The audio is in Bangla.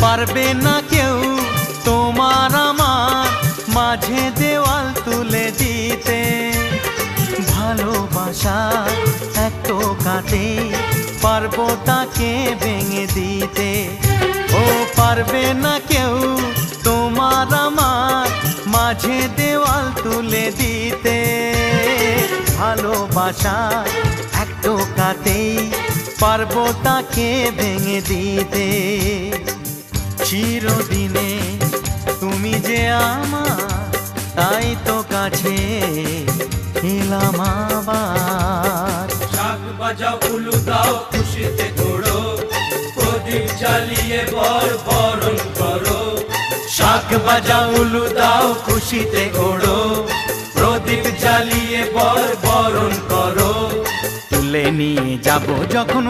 পারবে না কেউ তোমার আমার মাঝে দেওয়াল তুলে দিতে। ভালোবাসা এক টোকাতে পারবো তাকে ভেঙে দিতে। ও পারবে না কেউ তোমার আমার মাঝে দেওয়াল তুলে দিতে। ভালোবাসা এক টোকাতেই পারবো তাকে ভেঙে দিতে। চিরদিনে তুমি যে আমার, তাই তো কাছে এলাম আবার। শাক বাজাও উলু দাও খুশিতে ঘোড়ো, প্রদীপ জ্বালিয়ে বর বরণ করো। শাক বাজাও উলু দাও খুশিতে ঘোড়ো, প্রদীপ জ্বালিয়ে বর বরণ করো। তুলে নিয়ে যাব যখন